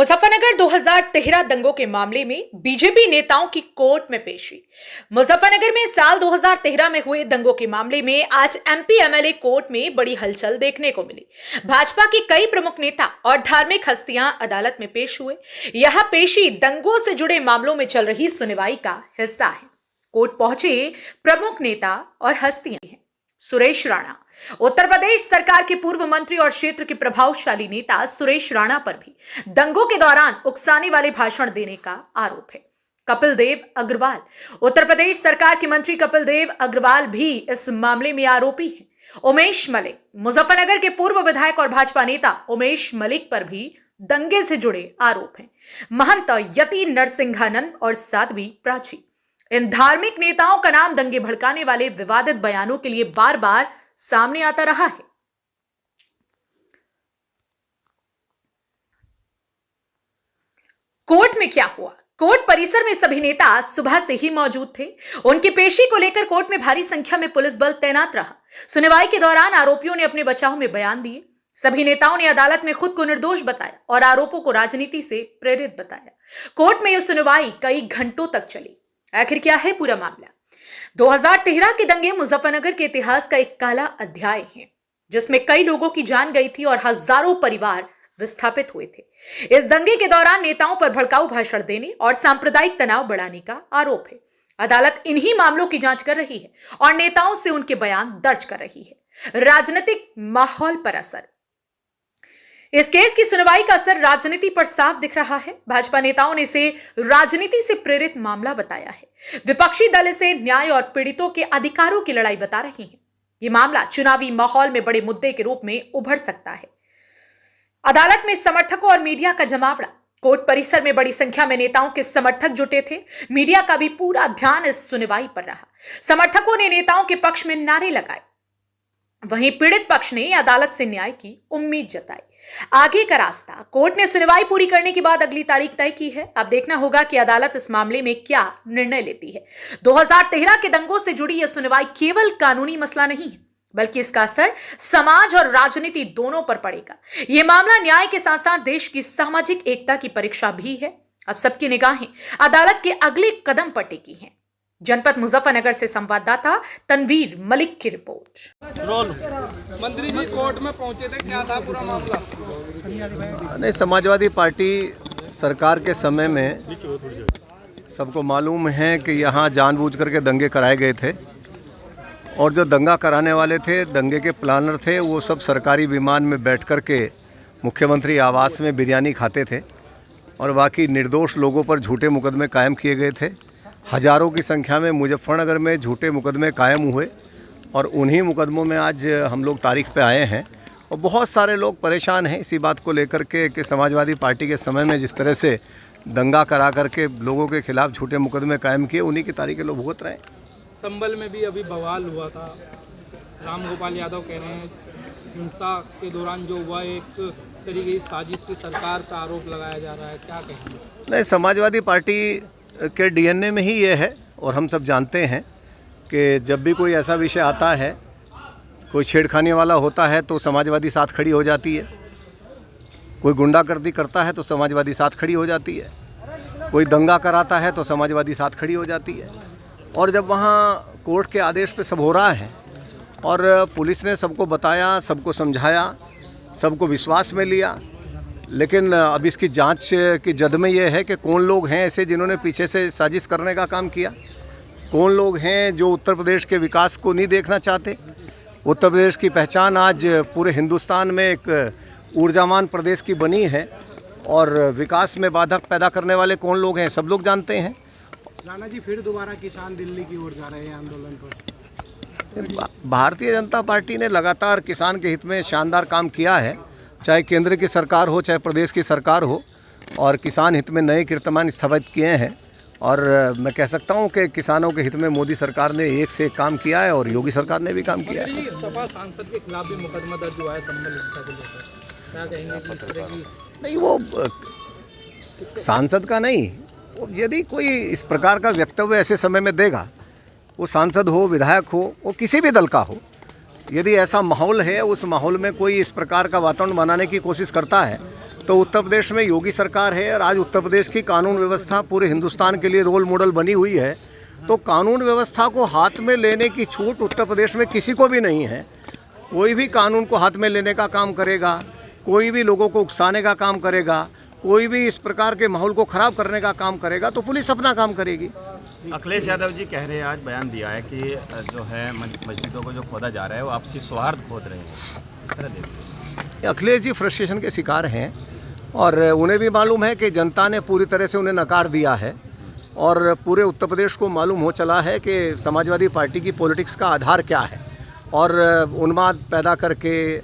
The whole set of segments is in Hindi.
मुजफ्फरनगर 2013 दंगों के मामले में बीजेपी नेताओं की कोर्ट में पेशी। मुजफ्फरनगर में साल 2013 में हुए दंगों के मामले में आज एमपी एमएलए कोर्ट में बड़ी हलचल देखने को मिली। भाजपा के कई प्रमुख नेता और धार्मिक हस्तियां अदालत में पेश हुए। यह पेशी दंगों से जुड़े मामलों में चल रही सुनवाई का हिस्सा है। कोर्ट पहुंचे प्रमुख नेता और हस्तियां हैं। सुरेश राणा, उत्तर प्रदेश सरकार के पूर्व मंत्री और क्षेत्र के प्रभावशाली नेता सुरेश राणा पर भी दंगों के दौरान उकसाने वाले भाषण देने का आरोप है। कपिल देव अग्रवाल, उत्तर प्रदेश सरकार के मंत्री कपिल देव अग्रवाल भी इस मामले में आरोपी हैं। उमेश मलिक, मुजफ्फरनगर के पूर्व विधायक और भाजपा नेता उमेश मलिक पर भी दंगे से जुड़े आरोप हैं। महंत यति नरसिंहानंद और साध्वी प्राची, इन धार्मिक नेताओं का नाम दंगे भड़काने वाले विवादित बयानों के लिए बार बार सामने आता रहा है। कोर्ट में क्या हुआ? कोर्ट परिसर में सभी नेता सुबह से ही मौजूद थे। उनकी पेशी को लेकर कोर्ट में भारी संख्या में पुलिस बल तैनात रहा। सुनवाई के दौरान आरोपियों ने अपने बचाव में बयान दिए। सभी नेताओं ने अदालत में खुद को निर्दोष बताया और आरोपों को राजनीति से प्रेरित बताया। कोर्ट में यह सुनवाई कई घंटों तक चली। आखिर क्या है पूरा मामला? 2013 के दंगे मुजफ्फरनगर के इतिहास का एक काला अध्याय है, जिसमें कई लोगों की जान गई थी और हजारों परिवार विस्थापित हुए थे। इस दंगे के दौरान नेताओं पर भड़काऊ भाषण देने और सांप्रदायिक तनाव बढ़ाने का आरोप है। अदालत इन्हीं मामलों की जांच कर रही है और नेताओं से उनके बयान दर्ज कर रही है। राजनीतिक माहौल पर असर। इस केस की सुनवाई का असर राजनीति पर साफ दिख रहा है। भाजपा नेताओं ने इसे राजनीति से प्रेरित मामला बताया है। विपक्षी दल इसे न्याय और पीड़ितों के अधिकारों की लड़ाई बता रहे हैं। यह मामला चुनावी माहौल में बड़े मुद्दे के रूप में उभर सकता है। अदालत में समर्थकों और मीडिया का जमावड़ा। कोर्ट परिसर में बड़ी संख्या में नेताओं के समर्थक जुटे थे। मीडिया का भी पूरा ध्यान इस सुनवाई पर रहा। समर्थकों ने नेताओं के पक्ष में नारे लगाए, वहीं पीड़ित पक्ष ने अदालत से न्याय की उम्मीद जताई। आगे का रास्ता। कोर्ट ने सुनवाई पूरी करने के बाद अगली तारीख तय की है। अब देखना होगा कि अदालत इस मामले में क्या निर्णय लेती है। 2013 के दंगों से जुड़ी यह सुनवाई केवल कानूनी मसला नहीं है, बल्कि इसका असर समाज और राजनीति दोनों पर पड़ेगा। यह मामला न्याय के साथ साथ देश की सामाजिक एकता की परीक्षा भी है। अब सबकी निगाहें अदालत के अगले कदम पर टिकी हैं। जनपद मुजफ्फरनगर से संवाददाता तनवीर मलिक की रिपोर्ट। मंत्री जी कोर्ट में पहुंचे थे, क्या था पूरा मामला? नहीं, समाजवादी पार्टी सरकार के समय में सबको मालूम है कि यहाँ जानबूझ करके दंगे कराए गए थे और जो दंगा कराने वाले थे, दंगे के प्लानर थे, वो सब सरकारी विमान में बैठ कर के मुख्यमंत्री आवास में बिरयानी खाते थे और बाकी निर्दोष लोगों पर झूठे मुकदमे कायम किए गए थे। हजारों की संख्या में मुजफ्फरनगर में झूठे मुकदमे कायम हुए और उन्हीं मुकदमों में आज हम लोग तारीख पे आए हैं और बहुत सारे लोग परेशान हैं इसी बात को लेकर के कि समाजवादी पार्टी के समय में जिस तरह से दंगा करा करके लोगों के खिलाफ झूठे मुकदमे कायम किए, उन्हीं की तारीखें लोग भुगत रहे हैं। संभल में भी अभी बवाल हुआ था। राम गोपाल यादव कह रहे हैं हिंसा के दौरान जो हुआ एक तरीके की साजिश की सरकार का आरोप लगाया जा रहा है, क्या कहेंगे? नहीं, समाजवादी पार्टी के डीएनए में ही ये है और हम सब जानते हैं कि जब भी कोई ऐसा विषय आता है, कोई छेड़खानी वाला होता है तो समाजवादी साथ खड़ी हो जाती है, कोई गुंडागर्दी करता है तो समाजवादी साथ खड़ी हो जाती है, कोई दंगा कराता है तो समाजवादी साथ खड़ी हो जाती है। और जब वहाँ कोर्ट के आदेश पे सब हो रहा है और पुलिस ने सबको बताया, सबको समझाया, सबको विश्वास में लिया, लेकिन अब इसकी जांच की जद में ये है कि कौन लोग हैं ऐसे जिन्होंने पीछे से साजिश करने का काम किया, कौन लोग हैं जो उत्तर प्रदेश के विकास को नहीं देखना चाहते। उत्तर प्रदेश की पहचान आज पूरे हिंदुस्तान में एक ऊर्जावान प्रदेश की बनी है और विकास में बाधक पैदा करने वाले कौन लोग हैं सब लोग जानते हैं। राणा जी, फिर दोबारा किसान दिल्ली की ओर जा रहे हैं आंदोलन पर। भारतीय जनता पार्टी ने लगातार किसान के हित में शानदार काम किया है, चाहे केंद्र की सरकार हो चाहे प्रदेश की सरकार हो, और किसान हित में नए कीर्तिमान स्थापित किए हैं। और मैं कह सकता हूं कि किसानों के हित में मोदी सरकार ने एक से एक काम किया है और योगी सरकार ने भी काम किया है। सपा सांसद के खिलाफ भी मुकदमा दर्ज हुआ है संबल हिंसा को लेकर, क्या कहेंगे? नहीं, वो सांसद का नहीं, यदि कोई इस प्रकार का वक्तव्य ऐसे समय में देगा, वो सांसद हो, विधायक हो, वो किसी भी दल का हो, यदि ऐसा माहौल है, उस माहौल में कोई इस प्रकार का वातावरण बनाने की कोशिश करता है तो उत्तर प्रदेश में योगी सरकार है और आज उत्तर प्रदेश की कानून व्यवस्था पूरे हिंदुस्तान के लिए रोल मॉडल बनी हुई है। तो कानून व्यवस्था को हाथ में लेने की छूट उत्तर प्रदेश में किसी को भी नहीं है। कोई भी कानून को हाथ में लेने का काम करेगा, कोई भी लोगों को उकसाने का काम करेगा, कोई भी इस प्रकार के माहौल को ख़राब करने का काम करेगा तो पुलिस अपना काम करेगी। अखिलेश यादव जी कह रहे हैं, आज बयान दिया है कि जो है मस्जिदों को जो खोदा जा रहा है वो आपसी सौहार्द खोद रहे हैं। अखिलेश जी फ्रस्ट्रेशन के शिकार हैं और उन्हें भी मालूम है कि जनता ने पूरी तरह से उन्हें नकार दिया है और पूरे उत्तर प्रदेश को मालूम हो चला है कि समाजवादी पार्टी की पॉलिटिक्स का आधार क्या है और उन्माद पैदा करके,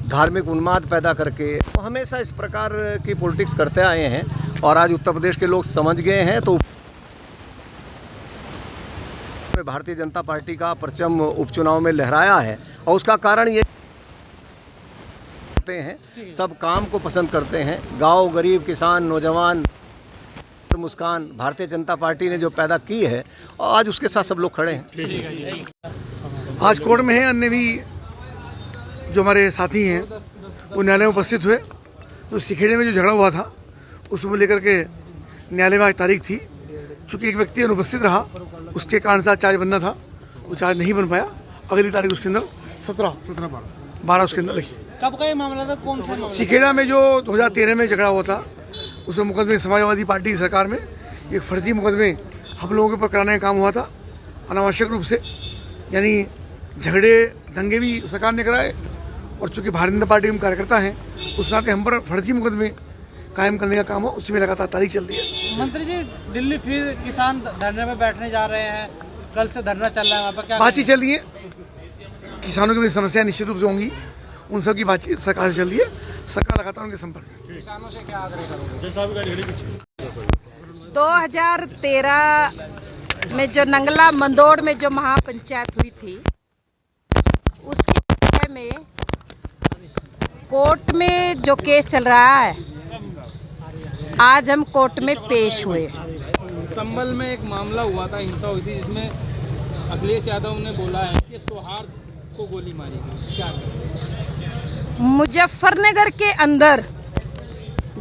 धार्मिक उन्माद पैदा करके वो हमेशा इस प्रकार की पॉलिटिक्स करते आए हैं और आज उत्तर प्रदेश के लोग समझ गए हैं। तो भारतीय जनता पार्टी का परचम उपचुनाव में लहराया है और उसका कारण ये हैं, सब काम को पसंद करते हैं। गांव, गरीब, किसान, नौजवान, मुस्कान भारतीय जनता पार्टी ने जो पैदा की है और आज उसके साथ सब लोग खड़े हैं। आज कोर्ट में है, अन्य भी जो हमारे साथी हैं वो न्यायालय में उपस्थित हुए। तो सिखेड़े में जो झगड़ा हुआ था उसको लेकर के न्यायालय में आज तारीख थी। चूँकि एक व्यक्ति अनुपस्थित रहा, उसके कारण से चार्ज बनना था, वो चार्ज नहीं बन पाया। अगली तारीख उसके अंदर 12 उसके अंदर लिखी। कब का ये मामला था, कौन सा मामला? सिखेड़ा में जो 2013 में झगड़ा हुआ था, उसमें मुकदमे समाजवादी पार्टी की सरकार में एक फर्जी मुकदमे हम लोगों के ऊपर कराने का काम हुआ था अनावश्यक रूप से। यानी झगड़े दंगे भी सरकार ने कराए और चूँकि भारतीय जनता पार्टी में कार्यकर्ता हैं उस नाते हम पर फर्जी मुकदमे कायम करने का काम हो, उसमें लगातार तारीख चल रही है। मंत्री जी, दिल्ली फिर किसान धरने में बैठने जा रहे हैं, कल से धरना चल रहा है, वहाँ पर क्या बातचीत चल रही है। किसानों की भी समस्याएं निश्चित रूप से होंगी, उन सब की बातचीत सरकार से चल रही है। सरकार लगातार उनके संपर्क में। किसानों से क्या आग्रह करोगे? 2013 में जो नंगला मंदोड़ में जो महापंचायत हुई थी, उसके विषय में कोर्ट में जो केस चल रहा है, आज हम कोर्ट में पेश हुए। संभल में एक मामला हुआ था, हिंसा हुई थी, जिसमें अखिलेश यादव ने बोला है कि सौहार्द को गोली मारी गई। क्या मुजफ्फरनगर के अंदर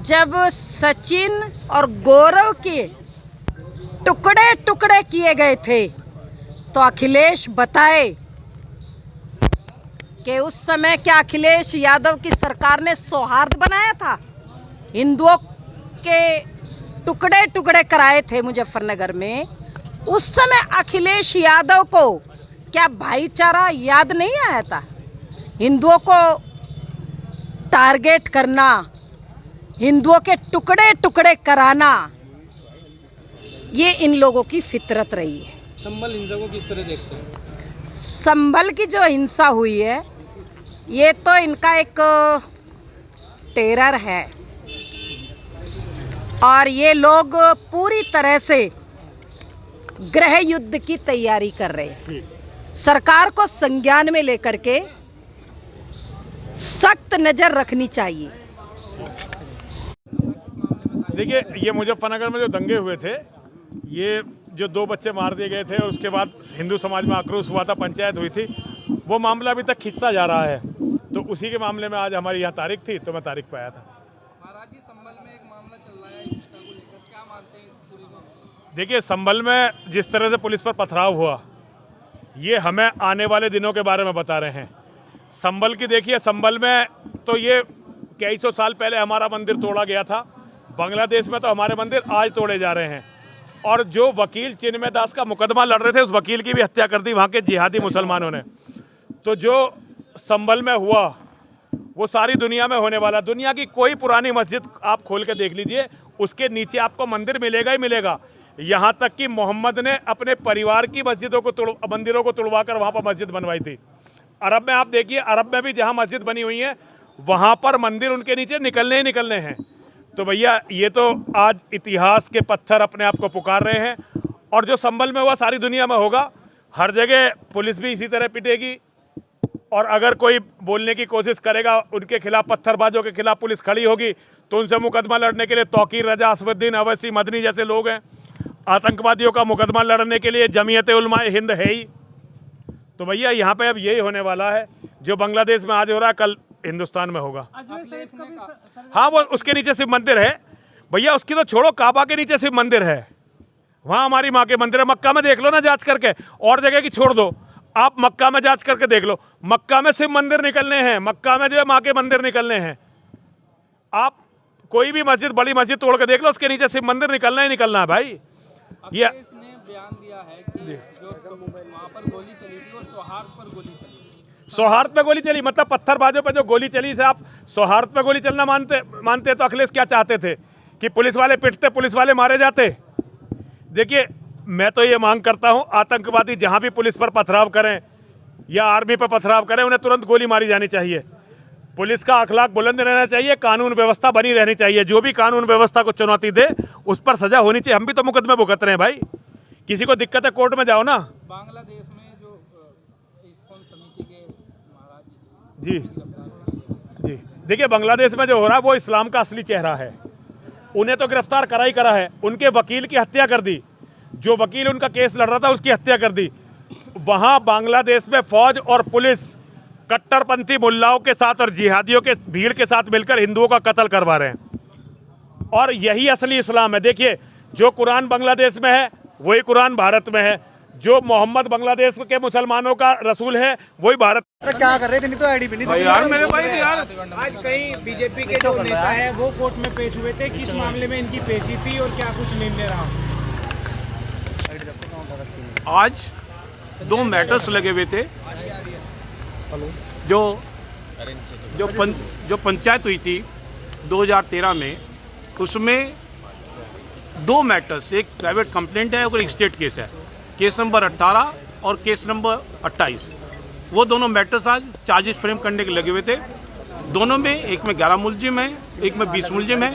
जब सचिन और गौरव के टुकड़े टुकड़े किए गए थे तो अखिलेश बताए कि उस समय क्या अखिलेश यादव की सरकार ने सौहार्द बनाया था? हिंदुओं के टुकड़े टुकड़े कराए थे मुजफ्फरनगर में। उस समय अखिलेश यादव को क्या भाईचारा याद नहीं आया था? हिंदुओं को टारगेट करना, हिंदुओं के टुकड़े टुकड़े कराना, ये इन लोगों की फितरत रही है। संभल हिंसा को किस तरह देखते हैं? संभल की जो हिंसा हुई है, ये तो इनका एक टेरर है और ये लोग पूरी तरह से गृह युद्ध की तैयारी कर रहे हैं। सरकार को संज्ञान में लेकर के सख्त नजर रखनी चाहिए। देखिए, ये मुजफ्फरनगर में जो दंगे हुए थे, ये जो 2 बच्चे मार दिए गए थे और उसके बाद हिंदू समाज में आक्रोश हुआ था, पंचायत हुई थी, वो मामला अभी तक खिंचता जा रहा है। तो उसी के मामले में आज हमारी यहाँ तारीख थी, तो मैं तारीख पे आया था। महाराज जी, संभल में एक मामला चल रहा है हिंसा को लेकर, क्या मानते हैं इस पूरी में? देखिए, संभल में जिस तरह से पुलिस पर पथराव हुआ, ये हमें आने वाले दिनों के बारे में बता रहे हैं। संभल की देखिए, संभल में तो ये कई सौ साल पहले हमारा मंदिर तोड़ा गया था। बांग्लादेश में तो हमारे मंदिर आज तोड़े जा रहे हैं। और जो वकील चिन्मय दास का मुकदमा लड़ रहे थे, उस वकील की भी हत्या कर दी वहाँ के जिहादी मुसलमानों ने। तो जो संभल में हुआ वो सारी दुनिया में होने वाला। दुनिया की कोई पुरानी मस्जिद आप खोल के देख लीजिए, उसके नीचे आपको मंदिर मिलेगा ही मिलेगा। यहाँ तक कि मोहम्मद ने अपने परिवार की मंदिरों को तोड़वा कर वहाँ पर मस्जिद बनवाई थी। अरब में आप देखिए, अरब में भी जहाँ मस्जिद बनी हुई है वहाँ पर मंदिर उनके नीचे निकलने ही निकलने हैं। तो भैया, ये तो आज इतिहास के पत्थर अपने आप को पुकार रहे हैं। और जो संभल में हुआ सारी दुनिया में होगा। हर जगह पुलिस भी इसी तरह पिटेगी और अगर कोई बोलने की कोशिश करेगा, उनके खिलाफ, पत्थरबाजों के खिलाफ पुलिस खड़ी होगी तो उनसे मुकदमा लड़ने के लिए तौकीर रजा, असवुद्दीन अवैसी, मदनी जैसे लोग हैं। आतंकवादियों का मुकदमा लड़ने के लिए जमीयत उलमाए हिंद है ही। तो भैया, यहाँ पे अब यही होने वाला है जो बांग्लादेश में आज हो रहा है, कल हिंदुस्तान में होगा। हाँ, वो उसके नीचे शिव मंदिर है भैया, उसकी तो छोड़ो, काबा के नीचे शिव मंदिर है, वहाँ हमारी माँ के मंदिर है। मक्का में देख लो ना जांच करके, और जगह की छोड़ दो, आप मक्का में जांच करके देख लो, मक्का में शिव मंदिर निकलने हैं, मक्का में जो है माँ के मंदिर निकलने हैं। आप कोई भी मस्जिद, बड़ी मस्जिद तोड़ के देख लो, उसके नीचे शिव मंदिर निकलना ही निकलना है भाई। ये ने बयान दिया है कि जो वहाँ पर गोली चली थी वो सौहार्द पर गोली चली। सौहार्द पे गोली चली, मतलब पत्थरबाजों पे जो गोली चली से आप सौहार्द पे गोली चलना मानते तो अखिलेश क्या चाहते थे कि पुलिस वाले पिटते, पुलिस वाले मारे जाते? देखिए, मैं तो ये मांग करता हूं, आतंकवादी जहां भी पुलिस पर पथराव करें या आर्मी पर पथराव करें, उन्हें तुरंत गोली मारी जानी चाहिए। पुलिस का अखलाक बुलंद रहना चाहिए, कानून व्यवस्था बनी रहनी चाहिए। जो भी कानून व्यवस्था को चुनौती दे उस पर सजा होनी चाहिए। हम भी तो मुकदमे भुगत रहे हैं भाई, किसी को दिक्कत है कोर्ट में जाओ ना। बांग्लादेश में जो इस्कॉन समिति के महाराज जी, देखिए बांग्लादेश में जो हो रहा है वो इस्लाम का असली चेहरा है। उन्हें तो गिरफ्तार करा ही करा है, उनके वकील की हत्या कर दी, जो वकील उनका केस लड़ रहा था उसकी हत्या कर दी। वहां बांग्लादेश में फौज और पुलिस कट्टरपंथी मुल्लाओं के साथ और जिहादियों के भीड़ के साथ मिलकर हिंदुओं का कत्ल करवा रहे हैं, और यही असली इस्लाम है। देखिए, जो कुरान बांग्लादेश में है वही कुरान भारत में है, जो मोहम्मद बांग्लादेश के मुसलमानों का रसूल है वही भारत। क्या कर रहे थे? नहीं तो आईडी भी नहीं यार मेरे भाई यार, आज कई बीजेपी के जो नेता है वो कोर्ट में पेश हुए थे, किस मामले में इनकी पेशी थी और क्या कुछ निर्णय रहा? आज 2 मैटर्स लगे हुए थे। जो पंचायत हुई थी 2013 में, उसमें 2 मैटर्स, एक प्राइवेट कंप्लेंट है और एक स्टेट केस है, केस नंबर 18 और केस नंबर 28। वो दोनों मैटर्स आज चार्जेस फ्रेम करने के लगे हुए थे। दोनों में, एक में 11 मुलजिम है, एक में 20 मुलजिम है।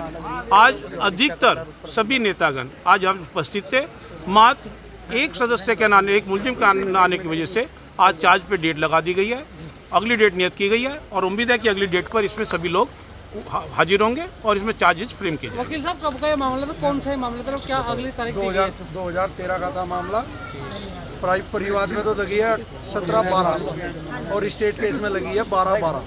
आज अधिकतर सभी नेतागण आज यहाँ उपस्थित थे। मात्र एक सदस्य के नाने, एक मुलजिम के ना आने की वजह से आज चार्ज पे डेट लगा दी गई है, अगली डेट नियत की गई है, और उम्मीद है कि अगली डेट पर इसमें सभी लोग हाजिर होंगे और इसमें चार्जेस फ्रेम किए जाएंगे। वकील साहब, कब का ये मामला था? कौन सा मामला था? क्या अगली तारीख? 2013 का था मामला। परिवार में तो लगी है 17-12 और स्टेट केस में लगी है 12-12।